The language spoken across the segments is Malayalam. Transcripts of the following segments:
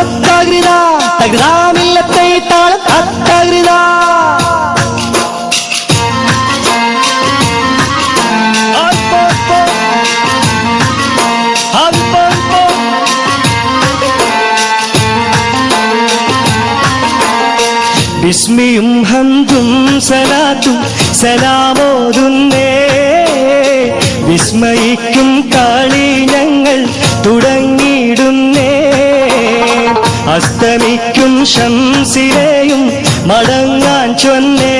തത്തകൃത തകൃതാമില്ലത്തെ താളം തത്തകൃത ബിസ്മിയും ഹംദും സലാത്തും സലാമോതുന്നേ വിസ്മയിക്കും കളി ഞങ്ങൾ തുടങ്ങിയിടുന്നേ അസ്തമിക്കും ശംസിലെയും മടങ്ങാൻ ചൊന്നേ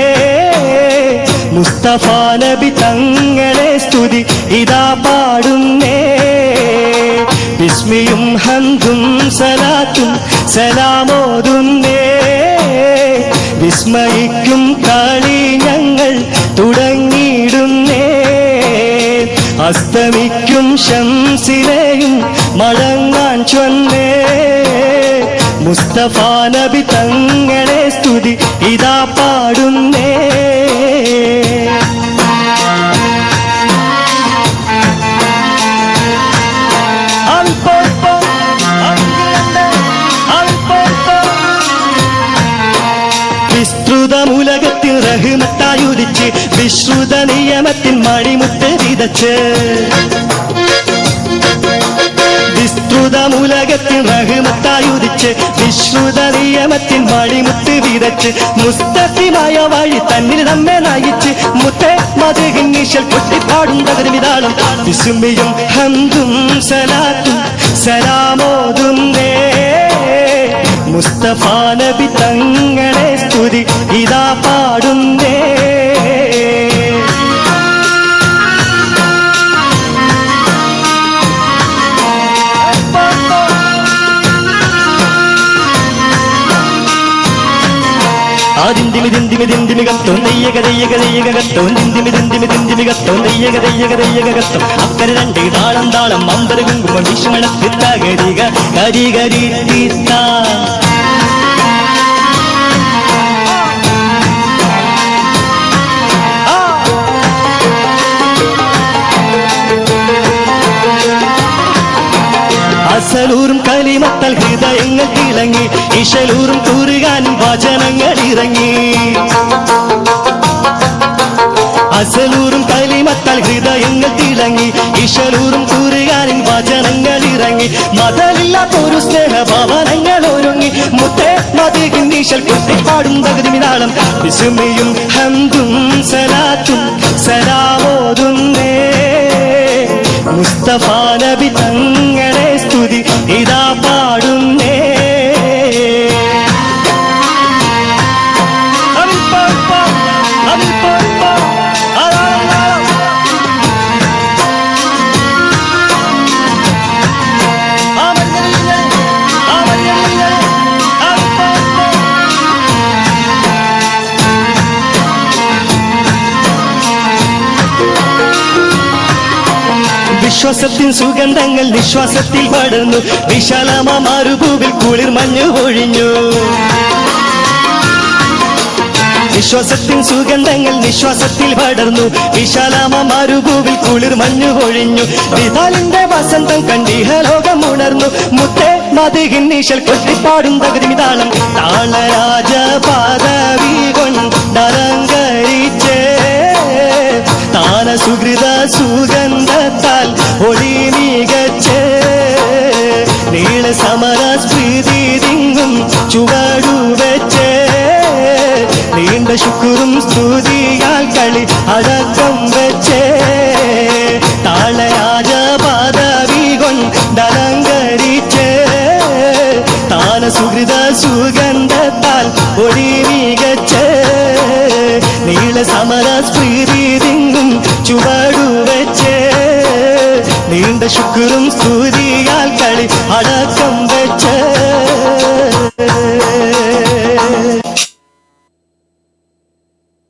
മുസ്തഫ നബി തങ്ങളെ സ്തുതി ഇതാ പാടുന്നേ ബിസ്മിയും ഹംദും സലാത്തും സലാമോതുന്നേ വിസ്മയിക്കും കളി ഞങ്ങൾ തുടങ്ങിയിടുന്നേ അസ്തമിക്കും ശംസിലെയും മടങ്ങാൻ ചൊന്നേ മുസ്തഫ നബി തങ്ങളെ സ്തുതി ഇതാ പാടുന്നേ വിസ്തൃതമുലകത്തിൽ റഹ്മത്തായുദിച്ച് വിശ്രുത നിയമത്തിൻ മണിമുത്ത് വിതച്ച് വിസ്തൃതമുലകത്തിൽ റഹ്മത്തായുദിച്ച് വിശ്രുത നിയമത്തിൻ മണിമുത്ത് വിതച്ച് മുസ്തഖിമായ വഴി തന്നിൽ നമ്മെ നയിച്ച് മുത്തേ മദ്ഹിന്നീശൽ കൊട്ടിപ്പാടും തകരുമിതാളം ബിസ്മിയും ഹംദും സലാത്തും സലാമോതുന്നേ മുസ്തഫ നബി തങ്ങളെ സ്തുതി ഇതാ പാടുന്നേ അക്കരെ രണ്ട് താളം താളം അമ്പര കുങ്കുമം വിഷമണത്തിത്ത ഗരിക ഗരി ഗരി തീത്ത അസലൂറും കലിമത്തൽ ഹൃദയങ്ങൾ തിളങ്ങി ഇശലൂറും കൂറുകാനും വചനങ്ങൾ ഇറങ്ങി അസലൂറും കലിമത്തൽ ഹൃദയങ്ങൾ തിളങ്ങി ഇശലൂറും കൂറുകാനും വചനങ്ങൾ ഇറങ്ങി മതമില്ലാത്തൊരു സ്നേഹഭവനങ്ങൾ ഒരുങ്ങി മുത്തേ മദ്ഹിന്നീശൽ കൊട്ടിപ്പാടും തകരുമിതാളം ബിസ്മിയും ഹംദും സലാത്തും സലാമോതുന്നേ മുസ്തഫ നബി തങ്ങളെ സ്തുതി ഇതാ പാടുന്നേ വിശ്വാസത്തിൻ സുഗന്ധങ്ങൾ നിശ്വാസത്തിൽ പടർന്നു വിശാലമാ മരുഭൂവിൽ കുളിർ മഞ്ഞു പൊഴിഞ്ഞു വിശ്വാസത്തിൻ സുഗന്ധങ്ങൾ നിശ്വാസത്തിൽ പടർന്നു വിശാലമാ മരുഭൂവിൽ കുളിർ മഞ്ഞു പൊഴിഞ്ഞു വിതാലിന്റെ വസന്തം കണ്ടിഹലോകം ഉണർന്നു മുത്തേ മദ്ഹിന്നീശൽ കൊട്ടിപ്പാടും തകരുമിതാളം താളരാജ പദവി കൊണ്ടലങ്കരിച്ചേ താന സുഹൃത സുഗന്ധത്താൽ ഒളി മികച്ച് നീള സമര സ്മൃതി തിങ്ങും ചുവടുവെച്ച് നീണ്ട ശുക്രും സ്തുതിയാൽ കളി അടക്കം വെച്ച് താളരാജ പദവി കൊണ്ടലങ്കരിച്ച് താന സുഹൃത സുഗന്ധത്താൽ ഒളി മികച്ച് നീള സമര സ്മൃതി തിങ്ങും ചുവടുവെച്ച് നീണ്ട ശുക്രും സ്തുതിയാൽ കളി അടക്കം വെച്ച്